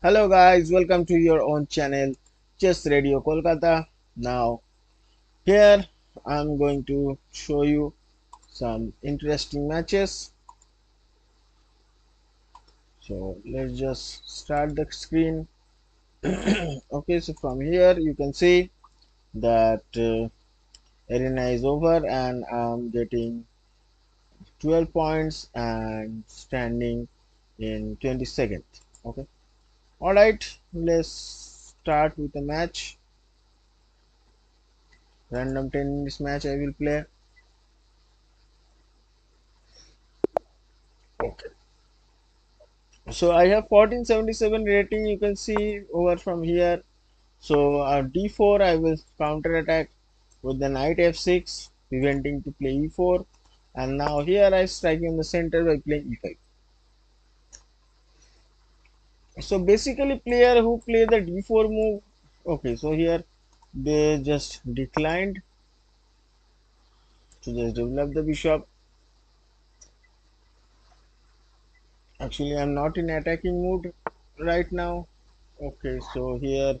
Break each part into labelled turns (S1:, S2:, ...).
S1: Hello guys, welcome to your own channel Chess Radio Kolkata. Now here I'm going to show you some interesting matches. So let's just start the screen. Okay, so from here you can see that arena is over and I'm getting 12 points and standing in 22nd. Okay, all right, let's start with the match. Random tennis match I will play. Okay. So I have 1477 rating, you can see over from here. So d4 I will counter attack with the knight f6, preventing to play e4, and now here I strike in the center by playing e5. So basically player who play the d4 move, okay, so here they just declined to just develop the bishop. Actually I'm not in attacking mood right now. Okay, so here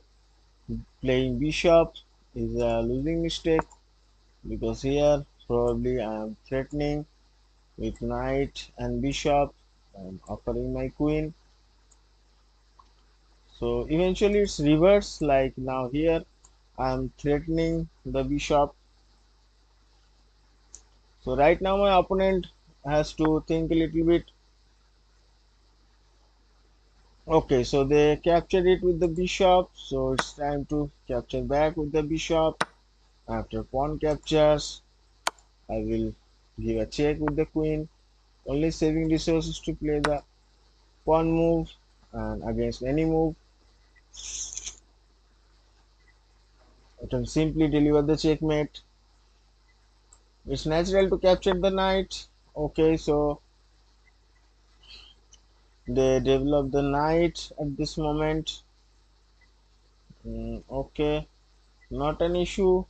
S1: playing bishop is a losing mistake, because here probably I am threatening with knight and bishop. I am offering my queen, so eventually it's reverse. Like now here I am threatening the bishop, so right now my opponent has to think a little bit. Okay, so they captured it with the bishop, so it's time to capture back with the bishop. After pawn captures, I will give a check with the queen, only saving resources to play the pawn move, and against any move I can simply deliver the checkmate. It's natural to capture the knight. Okay, so they develop the knight at this moment. Okay, not an issue,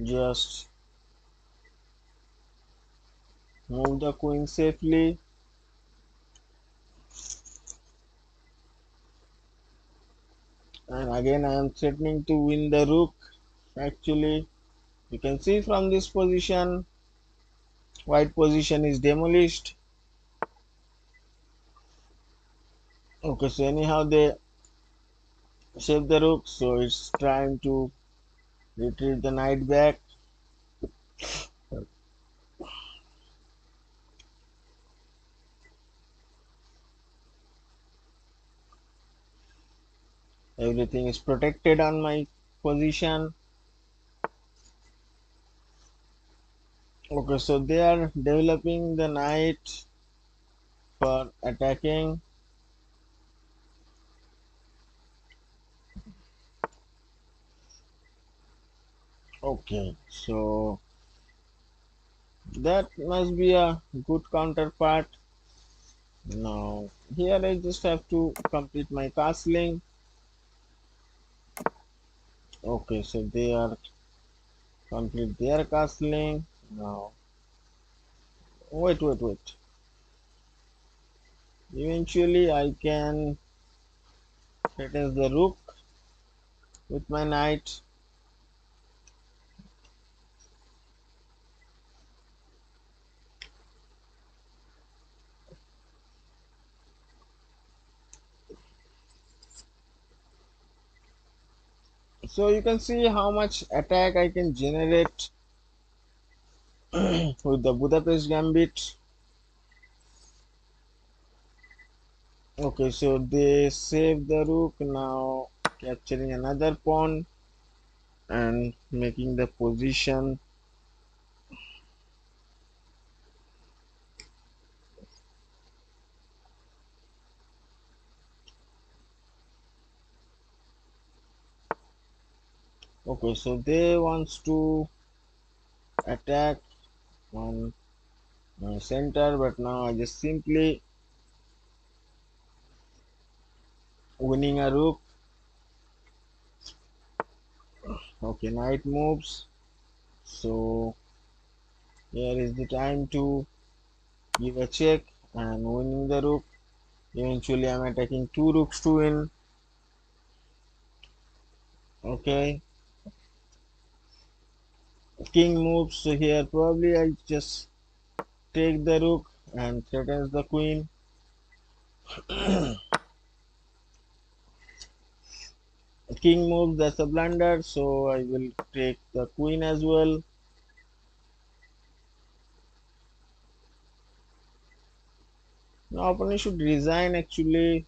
S1: just move the queen safely. And again I am threatening to win the rook. Actually you can see from this position white position is demolished. Okay, so anyhow they save the rook, so it's trying to retrieve the knight back. Everything is protected on my position. Okay, so they are developing the knight for attacking. Okay, so that must be a good counterpart. Now here I just have to complete my castling. Okay, so they are complete their castling. Now wait. Eventually I can threaten the rook with my knight. So you can see how much attack I can generate with the Budapest Gambit. Okay, so they save the rook, now capturing another pawn and making the position. Okay, so they wants to attack on my center, but now I just simply winning a rook. Okay, knight moves. So here is the time to give a check and winning the rook. Eventually I'm attacking two rooks to win. Okay, king moves, so here probably I just take the rook and threatens the queen. King moves, that's a blunder, so I will take the queen as well. Now opponent should resign actually.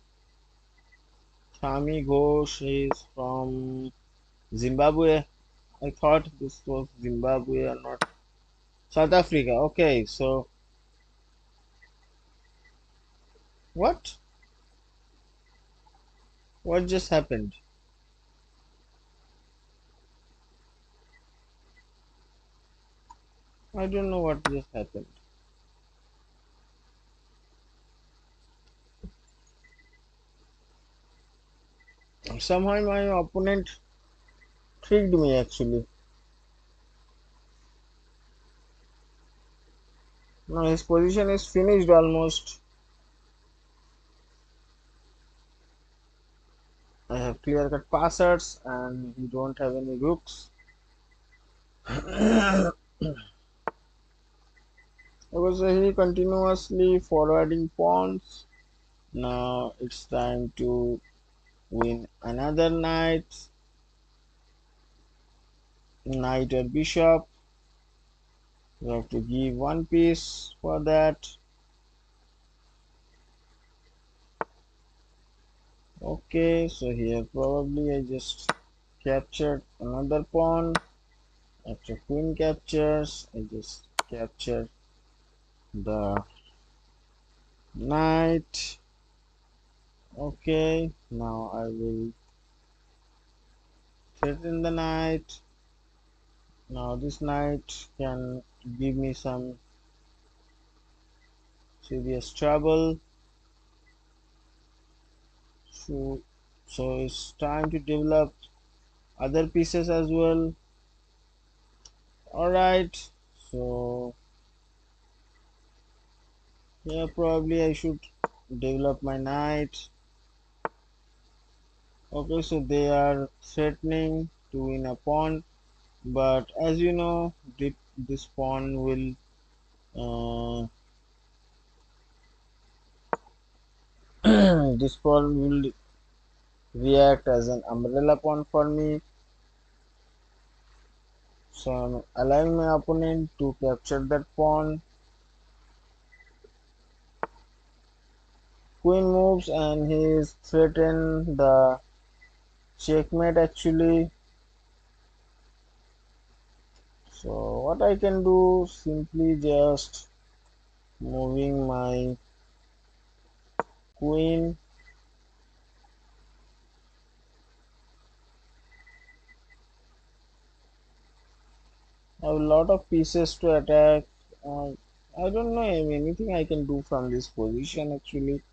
S1: Thami Ghosh is from Zimbabwe. I thought this was Zimbabwe or not. South Africa. Okay, so what? What just happened? I don't know what just happened. Somehow my opponent tricked me actually. Now his position is finished almost. I have clear cut passers and he don't have any rooks. Because he continuously forwarding pawns. Now it's time to win another knight or bishop. You have to give one piece for that. Okay, so here probably I just captured another pawn. After queen captures, I just capture the knight. Okay, now I will threaten the knight. Now this knight can give me some serious trouble. So it's time to develop other pieces as well. Alright, so here probably I should develop my knight. Okay, so they are threatening to win a pawn, but as you know, this pawn will this pawn will react as an umbrella pawn for me. So I'm allowing my opponent to capture that pawn. Queen moves and he is threatened the checkmate actually. So what I can do, simply just moving my queen. I have a lot of pieces to attack. Uh, I don't know anything I can do from this position actually.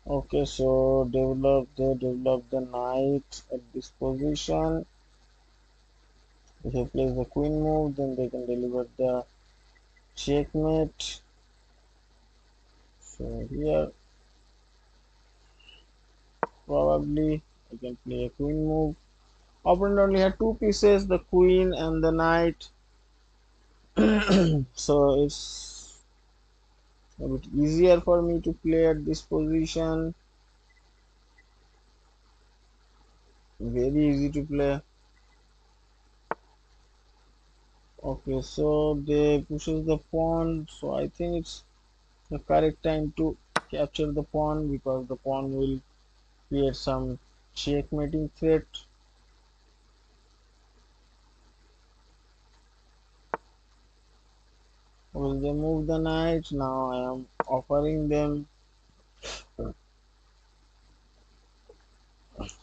S1: Okay, so they develop the knight at this position. If you place the queen move, then they can deliver the checkmate. So here probably I can play a queen move. Opponent only had two pieces, the queen and the knight. So it's a bit easier for me to play at this position. Very easy to play. Okay, so they pushes the pawn, so I think it's the correct time to capture the pawn because the pawn will create some checkmating threat. Will they move the knight? Now I am offering them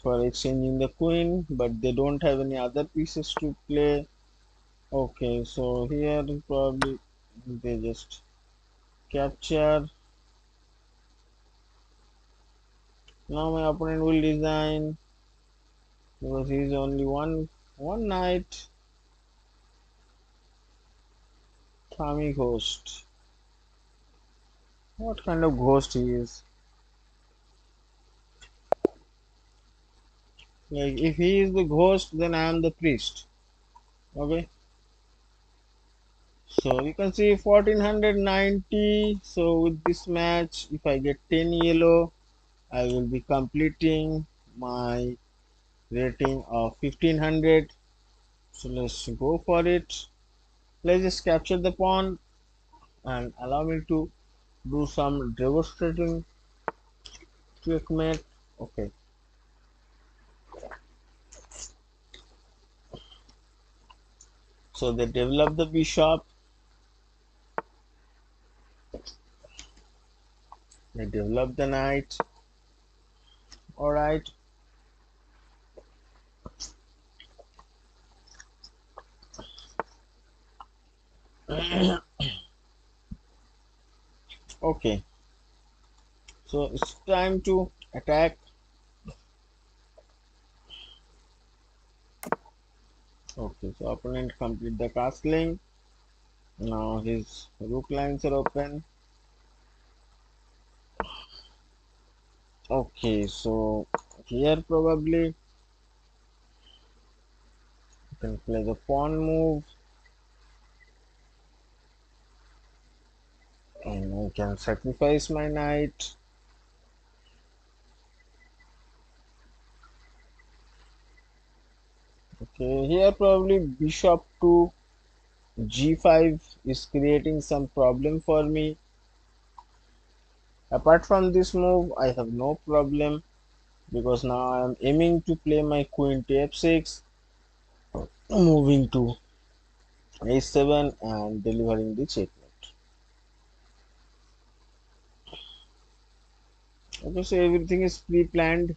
S1: for exchanging the queen, but they don't have any other pieces to play. Okay, so here probably they just capture. Now my opponent will resign. because he's only one knight. Tommy Ghost. What kind of ghost he is? Like if he is the ghost, then I am the priest. Okay. So you can see 1490. So with this match, if I get 10 yellow, I will be completing my rating of 1500. So let's go for it. Let's just capture the pawn and allow me to do some devastating checkmate. Okay. So they develop the bishop. They develop the knight. All right. Okay. So it's time to attack. Okay. So opponent complete the castling. Now his rook lines are open. Okay. So here probably you can play the pawn move. And I can sacrifice my knight. Okay, here probably bishop to g5 is creating some problem for me. Apart from this move, I have no problem because now I am aiming to play my queen to f6, moving to a7 and delivering the checkmate. Okay, so everything is pre-planned.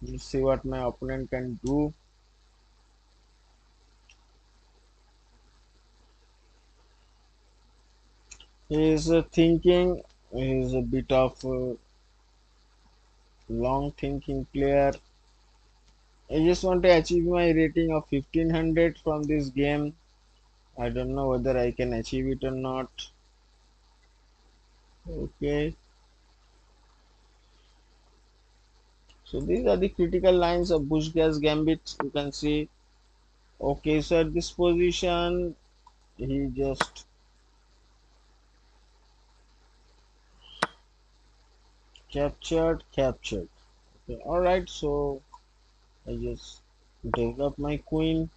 S1: Let's see what my opponent can do. He is thinking. He is a bit of a long thinking player. I just want to achieve my rating of 1500 from this game. I don't know whether I can achieve it or not. Okay. So these are the critical lines of Bush-Gas Gambit. You can see. Okay, so at this position, he just captured. Okay, all right. So I just develop my queen.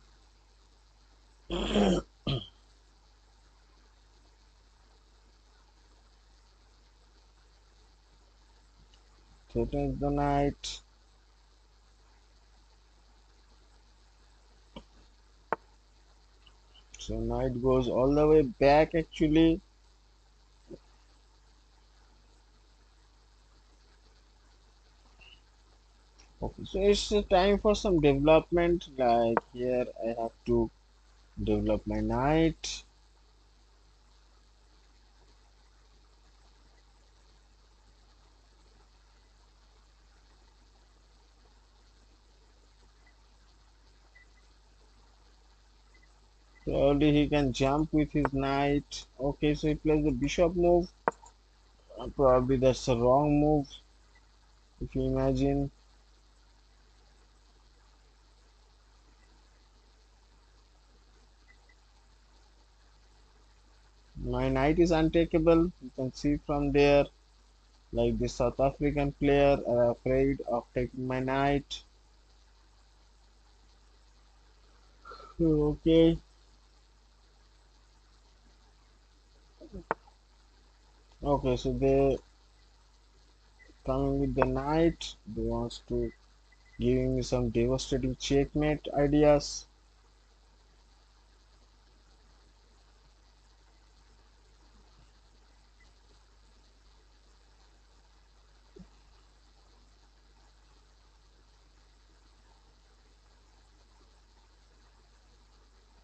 S1: Threatens the knight. So knight goes all the way back actually. Okay, so it's time for some development. Like here, I have to develop my knight. Probably he can jump with his knight. Okay, so he plays the bishop move. Probably that's a wrong move. If you imagine, my knight is untakeable. You can see from there, like the South African player are afraid of taking my knight. Okay, okay, so they coming with the knight. They wants to giving me some devastating checkmate ideas.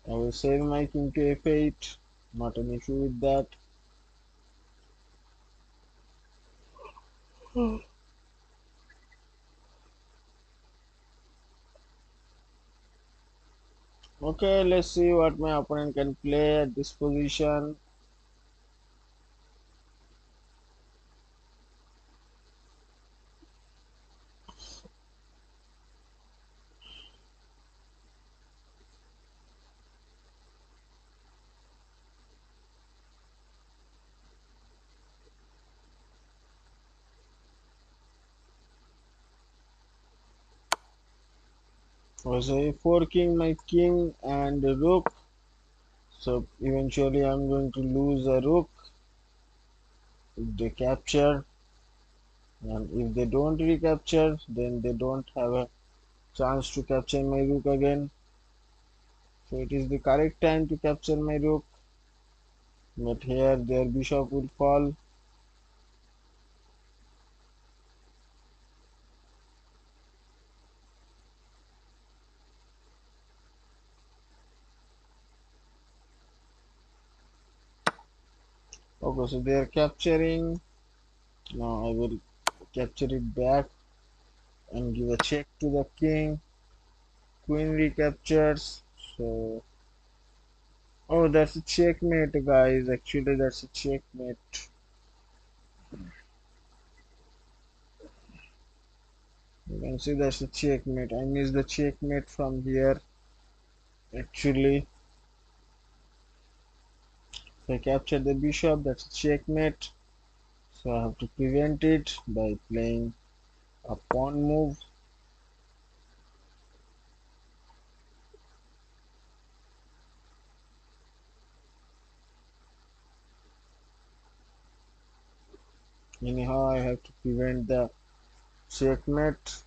S1: I will save my king to f8. Not an issue with that. Okay, let's see what my opponent can play at this position. So forking my king and the rook. So eventually I'm going to lose a rook if they capture, and if they don't recapture, then they don't have a chance to capture my rook again. So it is the correct time to capture my rook, but here their bishop will fall. Okay, so they are capturing. Now I will capture it back and give a check to the king. Queen recaptures. So, oh, that's a checkmate, guys. Actually, that's a checkmate. You can see that's a checkmate. I missed the checkmate from here. Actually, if I capture the bishop, that's a checkmate. So I have to prevent it by playing a pawn move. Anyhow, I have to prevent the checkmate.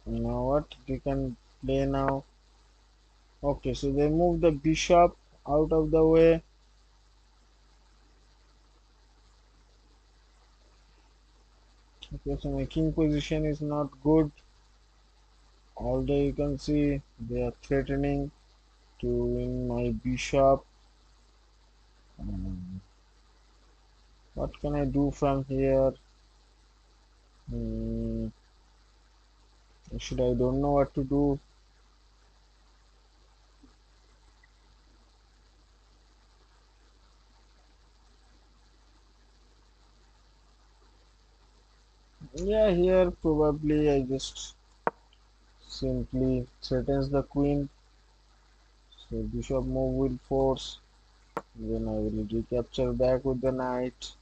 S1: Now what we can play now? Okay, so they move the bishop out of the way. Okay, so my king position is not good. Although you can see they are threatening to win my bishop. Um, what can I do from here? Hmm, should I don't know what to do. Yeah, here probably I just simply threatens the queen. So bishop move will force. Then I will recapture back with the knight.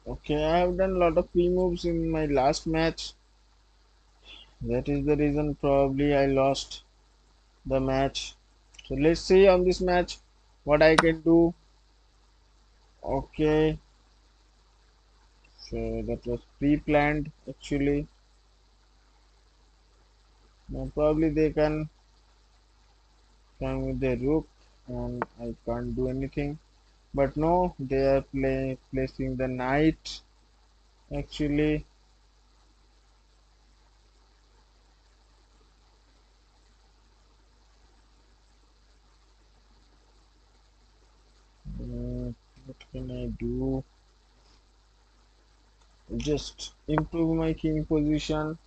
S1: Okay, I have done a lot of p moves in my last match. That is the reason probably I lost the match. So let's see on this match what I can do. Okay, so that was pre-planned actually. Now probably they can come with the rook and I can't do anything. But no, they are placing the knight actually. What can I do? Just improve my king position.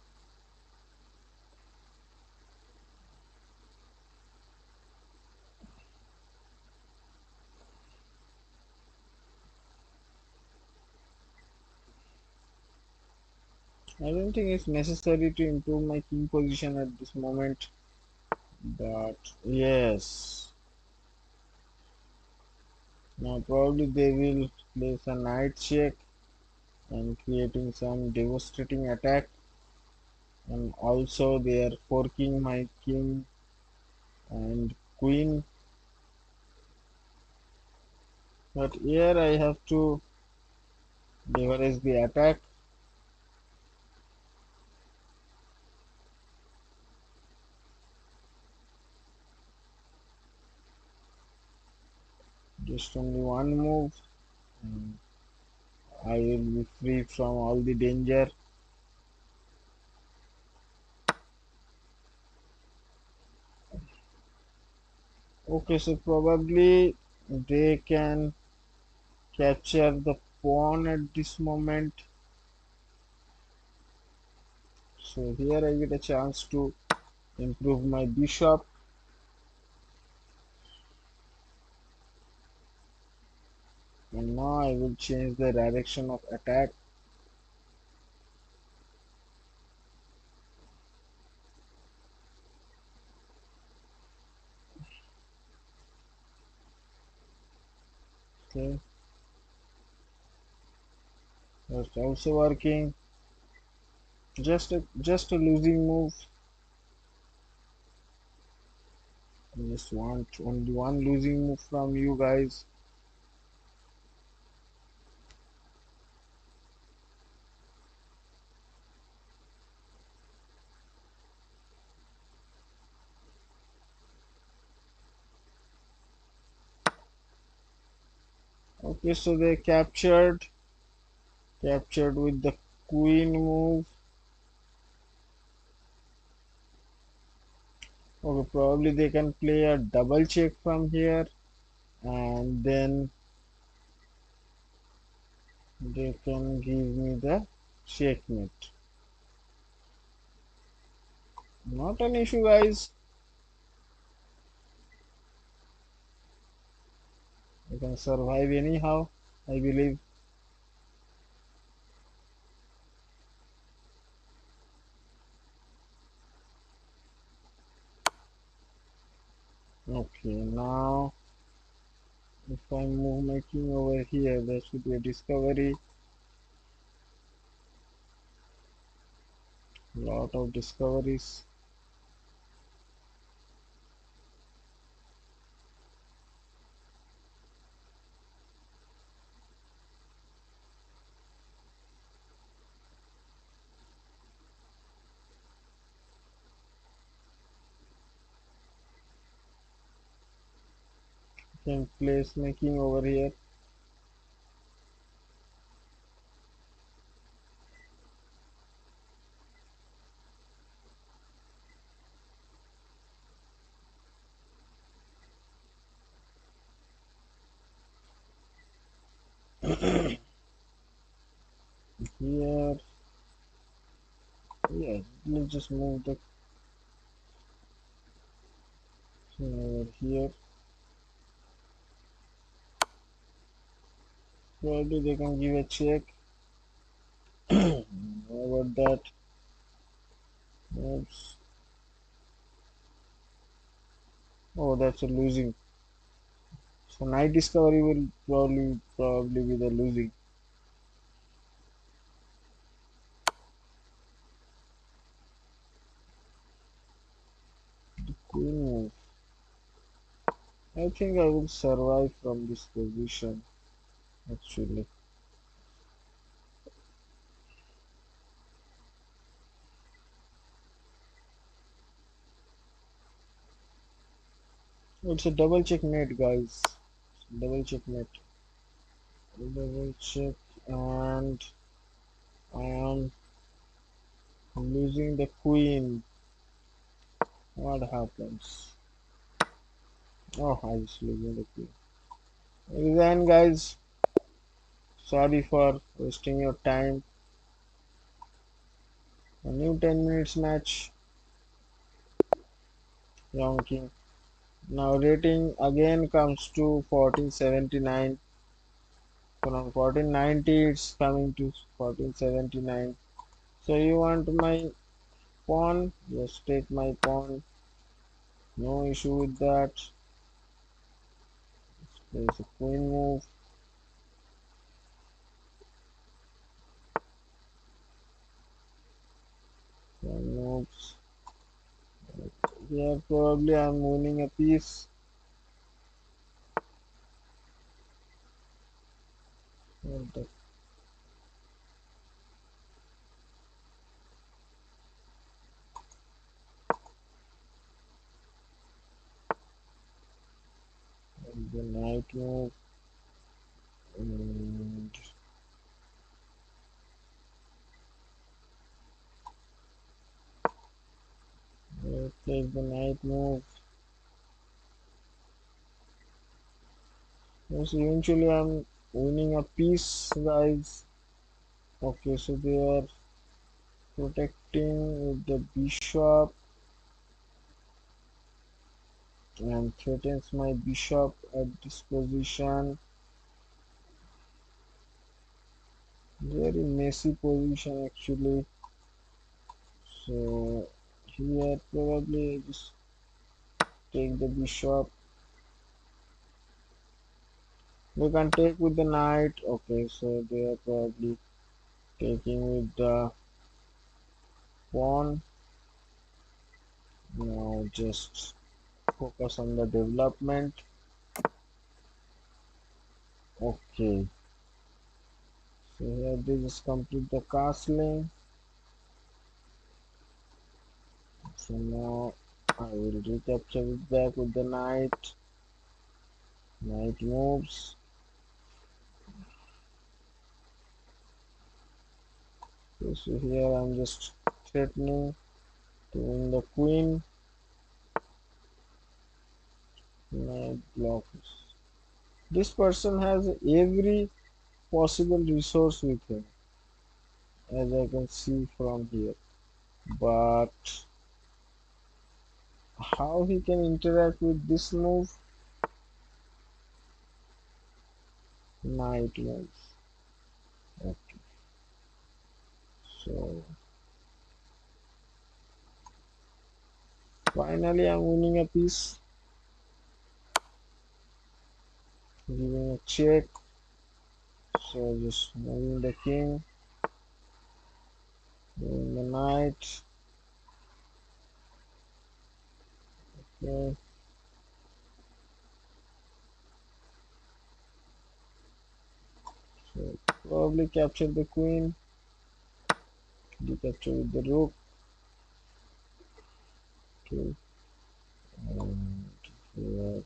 S1: I don't think it's necessary to improve my king position at this moment. But yes, now probably they will place a knight check and creating some devastating attack, and also they are forking my king and queen. But here I have to leverage the attack. Just only one move. And I will be free from all the danger. Okay, so probably they can capture the pawn at this moment. So here I get a chance to improve my bishop. And now I will change the direction of attack. Okay, that's also working. Just a losing move. I just want only one losing move from you guys. Okay, so they captured with the queen move. Okay, probably they can play a double check from here, and then they can give me the checkmate. Not an issue, guys. I can survive anyhow, I believe. Okay, now if I move my king over here, there should be a discovery. Lot of discoveries. Can place my king over here. Here, yeah, let's just move the king over here. Probably they can give a check. How about that? Oops. Oh, that's a losing. So knight discovery will probably be the losing. Queen move. I think I will survive from this position actually. It's a double checkmate, guys. Double checkmate. Double check, and I am losing the queen. What happens? Oh, I just losing the queen. Then, guys, sorry for wasting your time. A new 10 minutes match. Young King. Now rating again comes to 1479. From 1490 it's coming to 1479. So you want my pawn? Just take my pawn. No issue with that. There's a queen move. Queen moves. Here probably I'm winning a piece. And the knight move. take the knight move. Yes, eventually I'm winning a piece, guys. Okay, so they are protecting with the bishop and threatens my bishop at this position. Very messy position actually. So here probably just take the bishop. We can take with the knight. Okay, so they are probably taking with the pawn. Now just focus on the development. Okay, so here they just complete the castling. So now I will recapture it back with the knight. Knight moves. Okay, so here I'm just threatening to win the queen. Knight blocks. This person has every possible resource with him, as I can see from here. But how he can interact with this move? Knight moves. Okay, so finally I'm winning a piece, giving a check. So just moving the king, moving the knight. Okay, so probably capture the queen, recapture with the rook. Okay, and here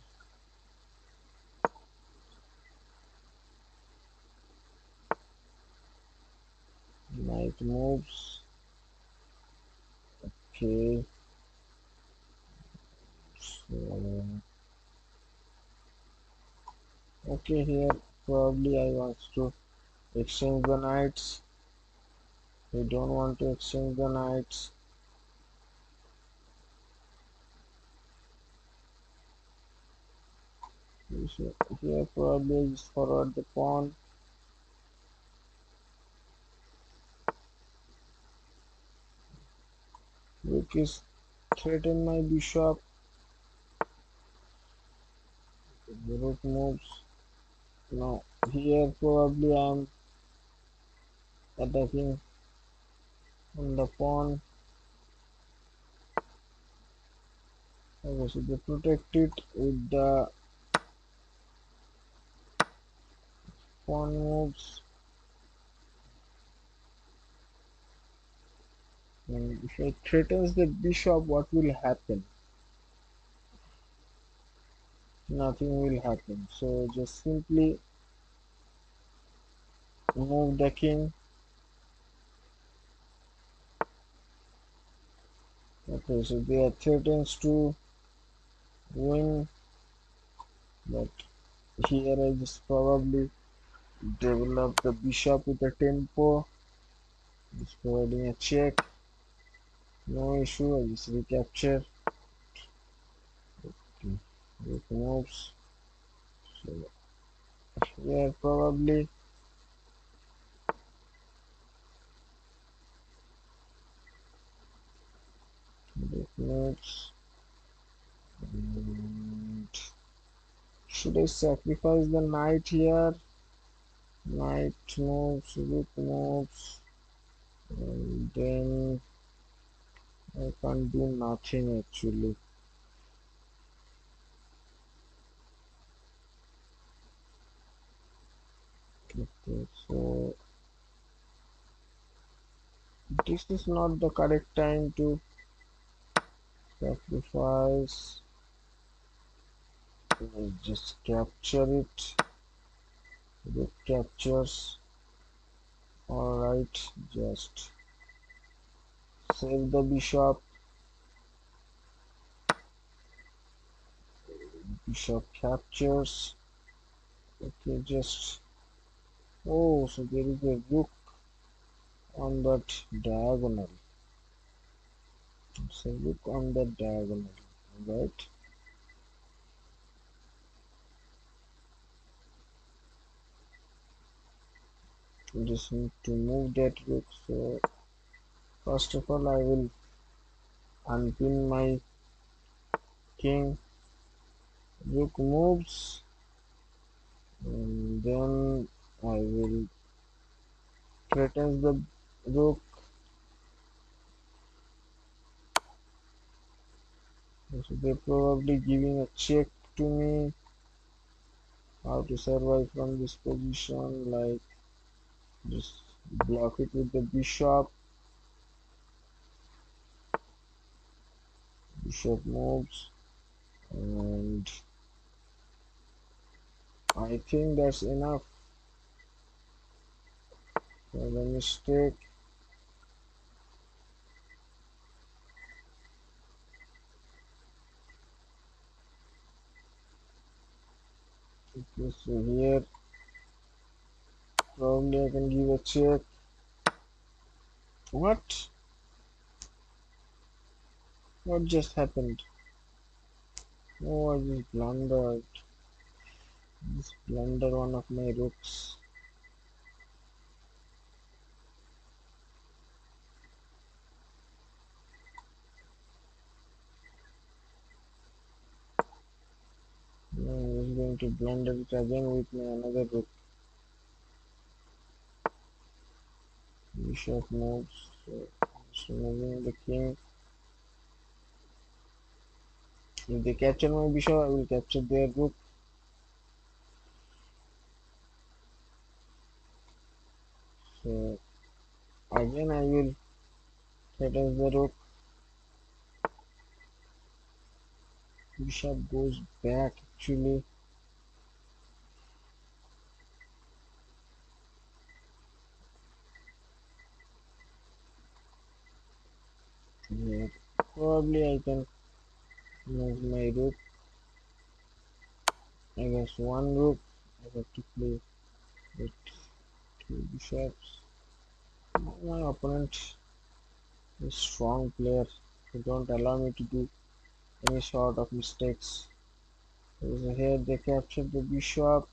S1: knight moves. Okay, so okay, here probably I want to exchange the knights. We don't want to exchange the knights. So here probably I just forward the pawn. Rook is threaten my bishop. The rook moves. Now here probably I'm attacking on the pawn. Okay, so they protect it with the pawn moves. And if it threatens the bishop, what will happen? Nothing will happen. So just simply move the king. Okay, so they are threatens to win, but here I just probably develop the bishop with a tempo. Just providing a check. No issue. I just recapture. Okay. Rook moves. So here probably rook moves. And should I sacrifice the knight here? Knight moves, rook moves, and then I can't do nothing actually. Okay, so this is not the correct time to sacrifice. Let's just capture it. Rook captures. Alright, just save the bishop. Bishop captures. Okay, just oh, so there is a rook on that diagonal. So rook on that diagonal, right? You just need to move that rook. So first of all, I will unpin my king. Rook moves, and then I will threaten the rook. So they're probably giving a check to me. How to survive from this position? Like just block it with the bishop. Bishop moves, and I think that's enough for the mistake. Okay, so here probably I can give a check. What? What just happened? Oh, I just blundered. Just blunder one of my rooks. Now I'm going to blunder it again with my another rook. Bishop moves. So just moving the king. If they capture my bishop, I will capture their rook. So again I will threaten the rook. Bishop goes back actually. Yeah, probably I can move my rook. I guess one rook. I have to play with two bishops. My opponent is strong player. They don't allow me to do any sort of mistakes. So here they capture the bishop.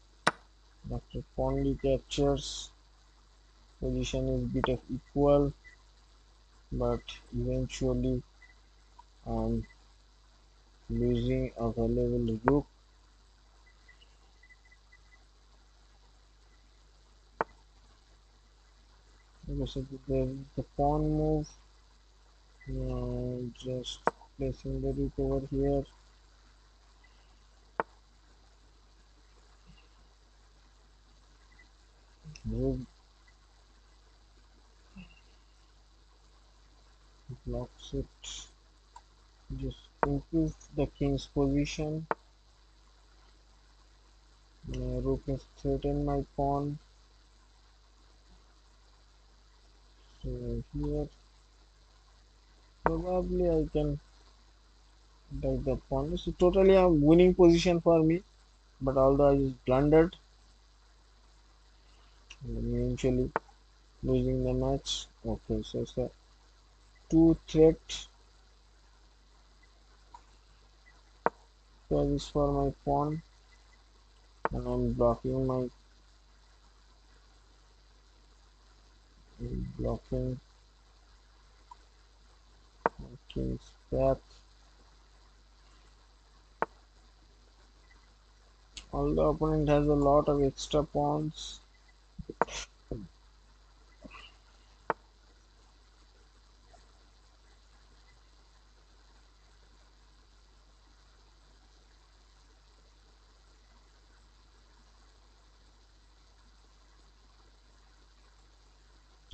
S1: After pawn captures, position is bit of equal, but eventually I'm losing a valuable rook. Okay, so the pawn move. Now just placing the rook over here. Rook blocks it. Just improve the king's position. Rook is threatened my pawn. So here probably I can take the pawn. So totally a winning position for me. But although I just blundered, I'm eventually losing the match. Okay, so it's a two threat is for my pawn, and I'm blocking my king's path. Although opponent has a lot of extra pawns.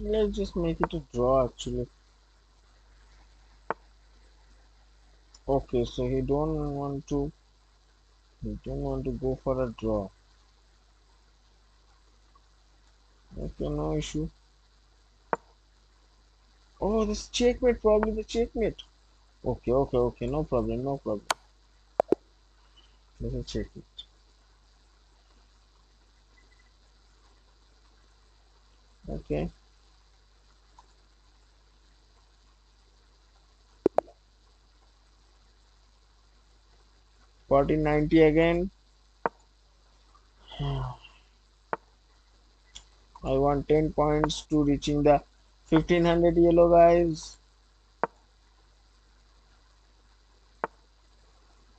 S1: Let's just make it a draw actually. Okay, so he don't want to go for a draw. Okay, no issue. Oh, this checkmate, probably the checkmate. Okay, no problem, no problem. Let's check it. Okay. 1490 again. I want 10 points to reaching the 1500 yellow guys.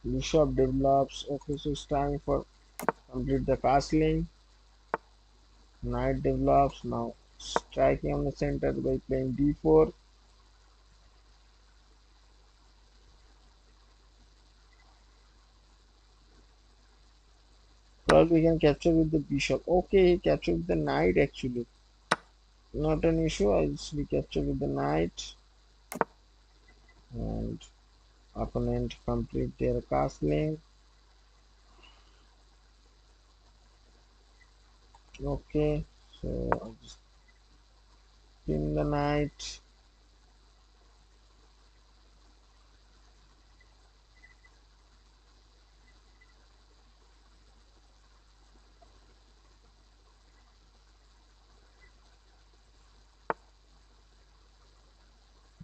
S1: Bishop develops. Okay, so it's time for complete the castling. Knight develops. Now striking on the center by playing d4. Probably we can capture with the bishop. Okay, he captured with the knight actually. Not an issue. I just recapture with the knight. And opponent complete their castling. Okay, so I'll just pin the knight.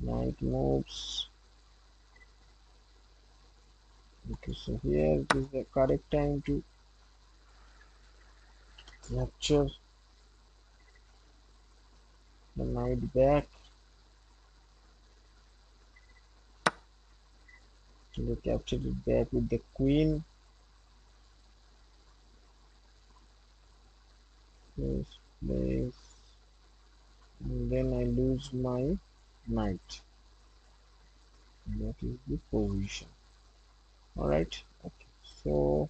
S1: Knight moves. Okay, so here it is the correct time to capture the knight back. So they captured it back with the queen. Yes, place. And then I lose my knight. That is the position. Alright. Okay. So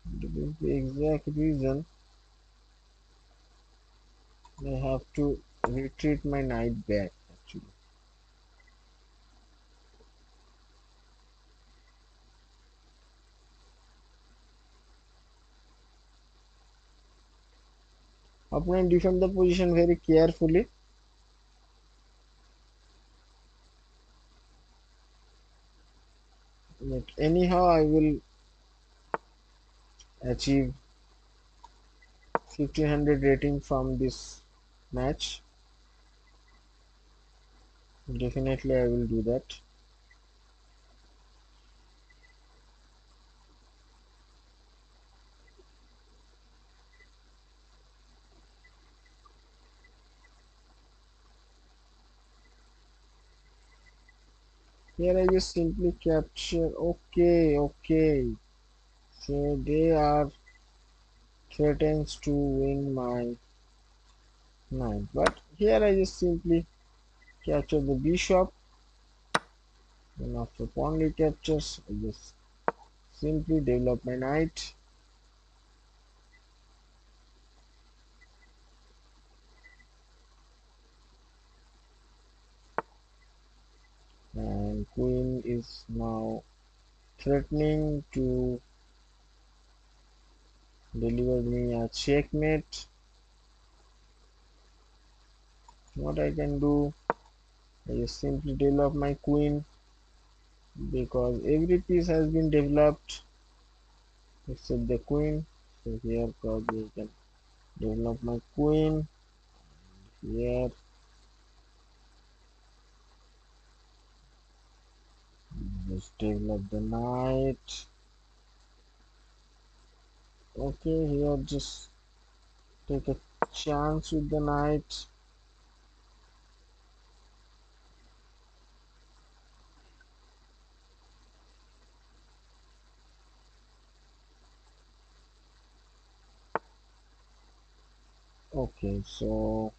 S1: this is the exact reason I have to retreat my knight back actually. Opponent defend the position very carefully. But anyhow I will achieve 1500 rating from this match. Definitely I will do that. Here I just simply capture. Okay. So they are threatens to win my knight. But here I just simply capture the bishop. Then after pawn recaptures, I just simply develop my knight. And queen is now threatening to deliver me a checkmate. What I can do, I just simply develop my queen because every piece has been developed except the queen. So here probably I can develop my queen. Here just develop the knight. Okay, here just take a chance with the knight. Okay, so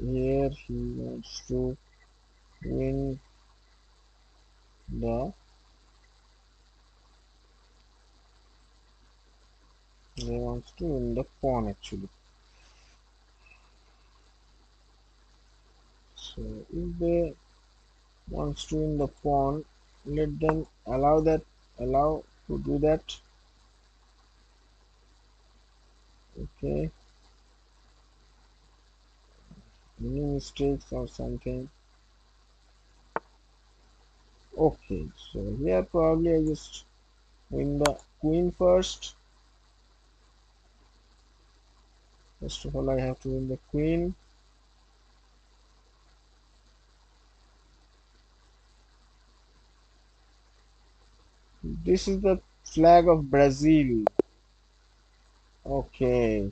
S1: here he wants to win the they wants to win the pawn actually. So if they wants to win the pawn, let them allow to do that. Okay, any mistakes or something. Okay, so here probably I just win the queen first. First of all, I have to win the queen. This is the flag of Brazil. Okay.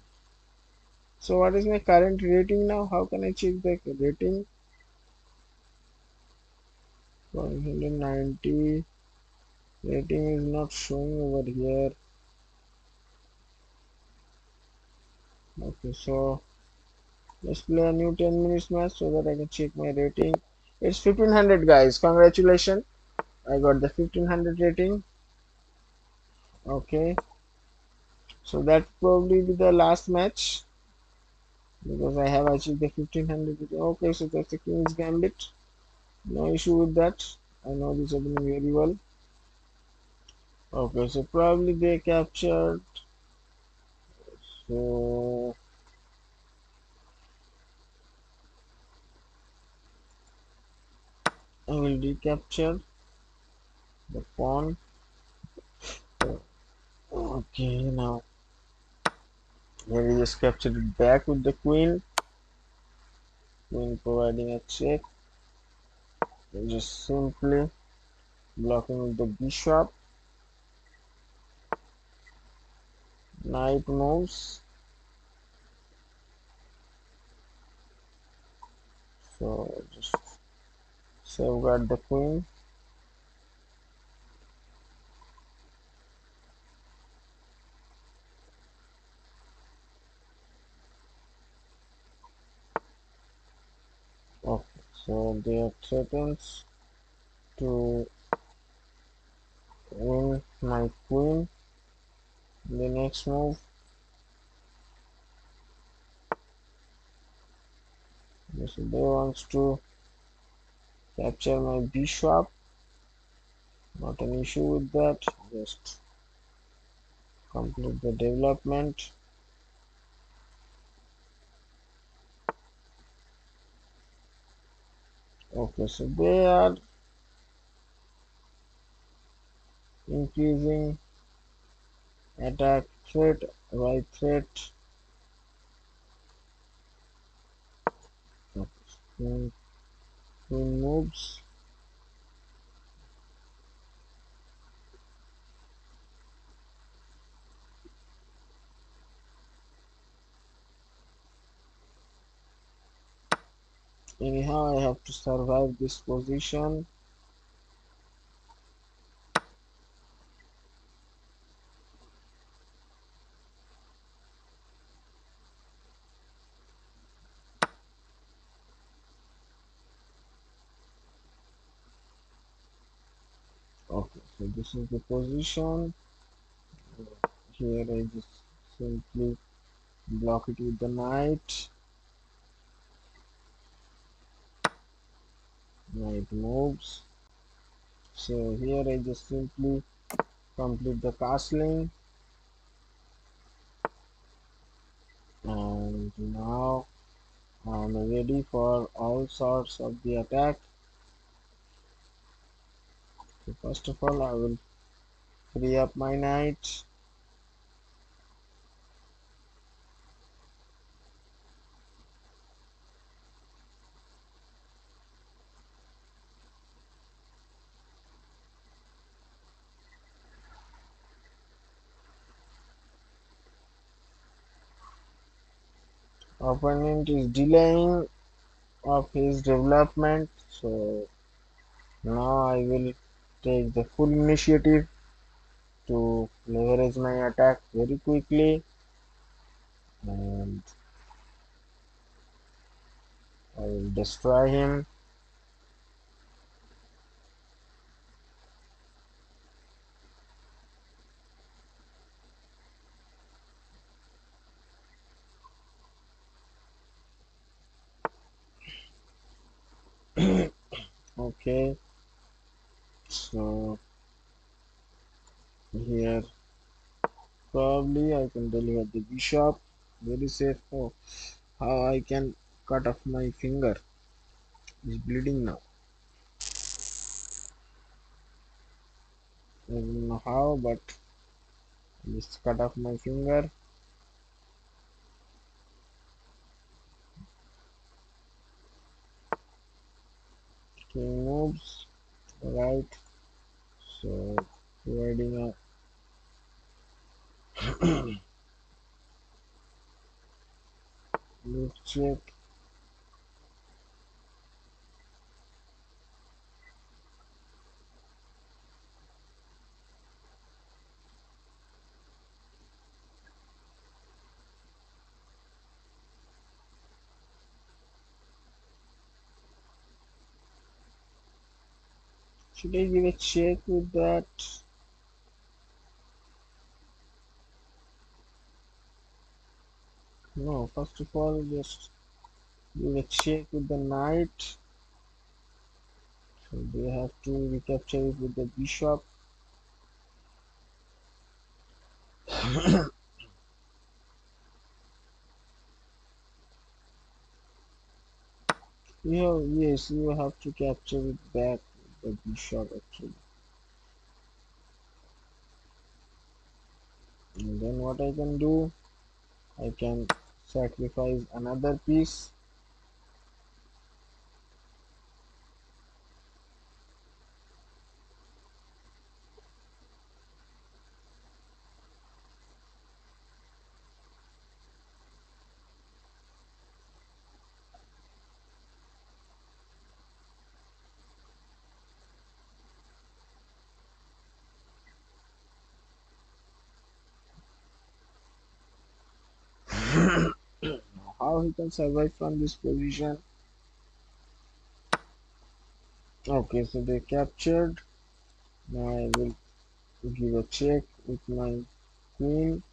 S1: So what is my current rating now? How can I check the rating? 190. Rating is not showing over here. Okay, so let's play a new 10 minutes match so that I can check my rating. It's 1500 guys. Congratulations. I got the 1500 rating. Okay. So that probably be the last match because I have achieved the 1500 rating. Okay, so that's the King's Gambit. No issue with that. I know this opening very well. Okay, so probably they captured. So I will recapture the pawn. Okay, now here we just captured it back with the queen. Queen providing a check. And just simply blocking with the bishop. Knight moves. So just safeguard the queen. Okay, so they are threatens to win my queen. The next move, so they wants to capture my bishop. Not an issue with that. Just complete the development. Okay, so they are increasing attack threat, right threat. Okay, queen moves. Anyhow, I have to survive this position. Okay, so this is the position. Here I just simply block it with the knight. Knight moves. So here I just simply complete the castling, and now I'm ready for all sorts of the attack. So first of all, I will free up my knight. Opponent is delaying of his development, so now I will take the full initiative to leverage my attack very quickly, and I will destroy him. Okay, so here probably I can deliver the bishop very safe. Oh, how I can cut off my finger, it's bleeding now. I don't know how, but I just cut off my finger. King moves, right? So providing a rook check. Should I give a check with that? No, first of all, just give a check with the knight. So they have to recapture it with the bishop. Yes, you have to capture it back with the bishop actually. And then what I can do, I can sacrifice another piece. How he can survive from this position? Okay, so they captured. Now I will give a check with my queen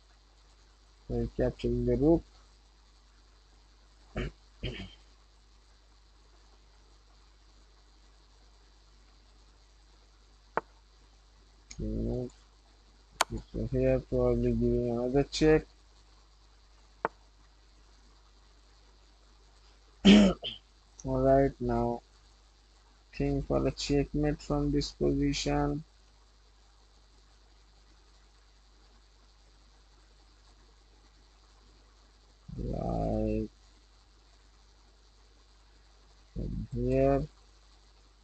S1: by capturing the rook. Move. So here probably giving another check. Alright, now think for a checkmate from this position. Like from here,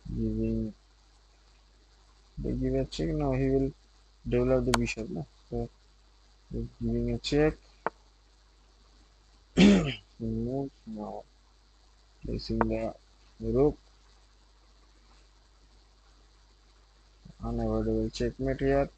S1: giving they give a check. Now he will develop the bishop. No? So he's giving a check. He moves now, placing the rook. Unavoidable checkmate here.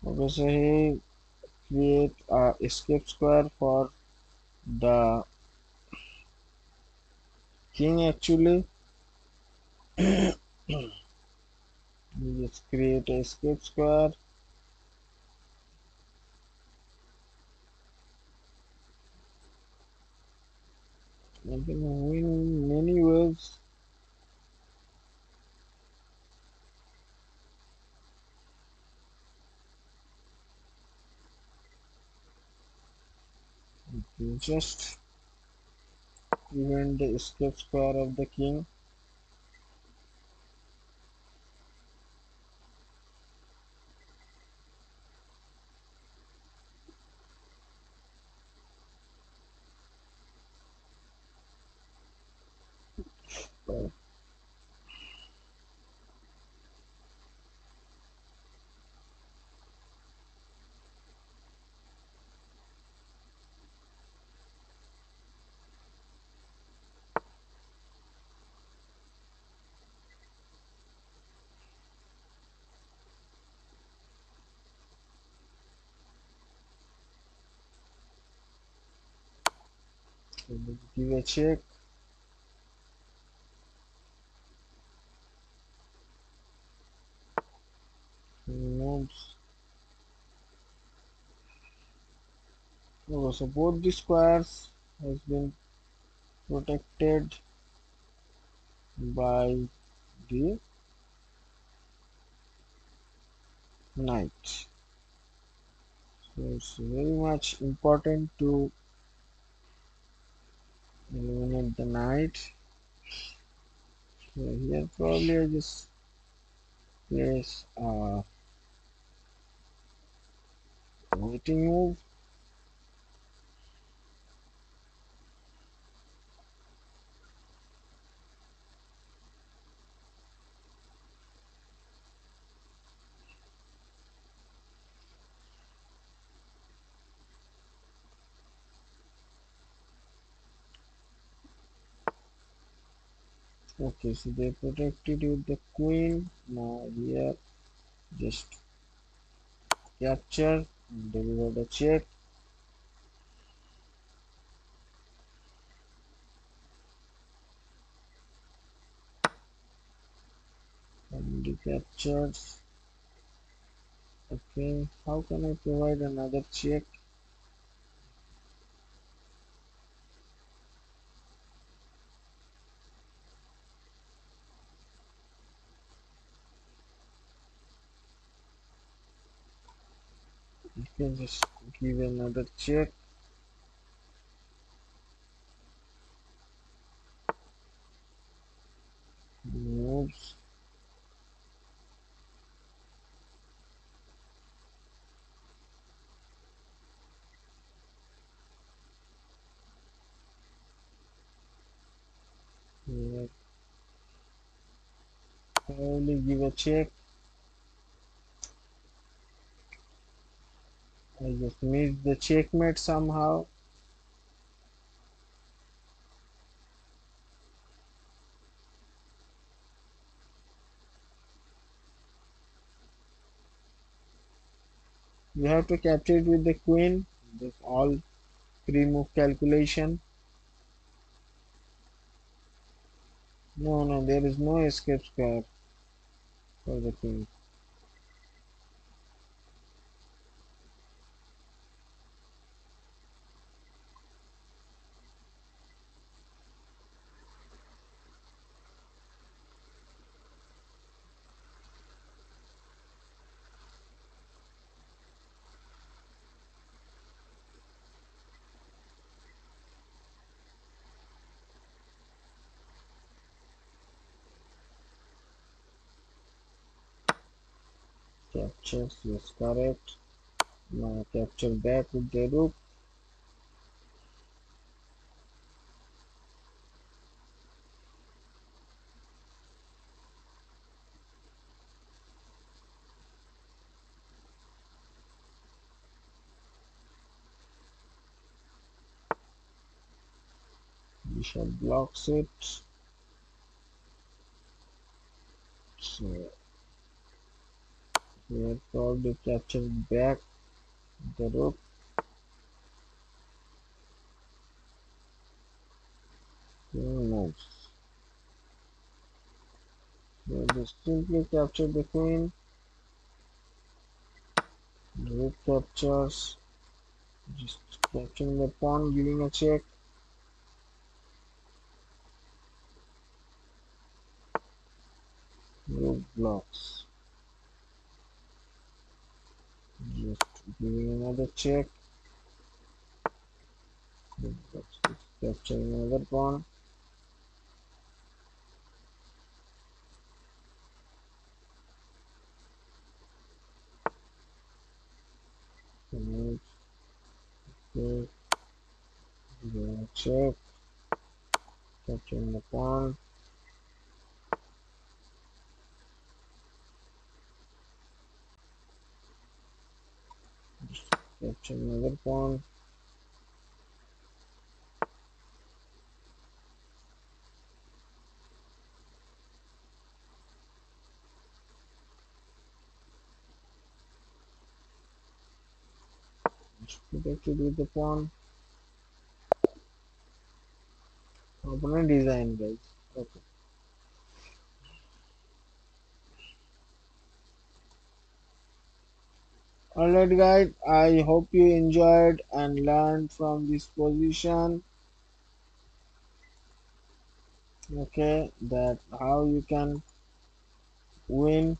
S1: Okay, so he create a escape square for the king actually. We just create a escape square. You can win many ways. You just prevent the escape square of the king. So give a check. Moves. Oh, so both the squares has been protected by the knight. So it's very much important to eliminate the knight. So here probably I just place a waiting move. Okay, so they protected with the queen. Now here just capture and deliver the check. And the captures. Okay, how can I provide another check? You can just give another check. Moves. Here, probably give a check. I just missed the checkmate somehow. You have to capture it with the queen. This all pre-move calculation. No, no, there is no escape square for the queen. Captures, yes, correct. Now capture back with the rook. Bishop blocks it. So here probably capture back the rook. Queen moves. So just simply capture the queen. Rook captures. Just capturing the pawn, giving a check. Rook blocks. Just giving another check. Rook blocks. Just capturing another pawn. Move. Okay. Giving a check. Capturing the pawn. Just capturing another pawn. Just protected with the pawn. Opponent design, guys. Okay. Alright guys, I hope you enjoyed and learned from this position. Okay, that how you can win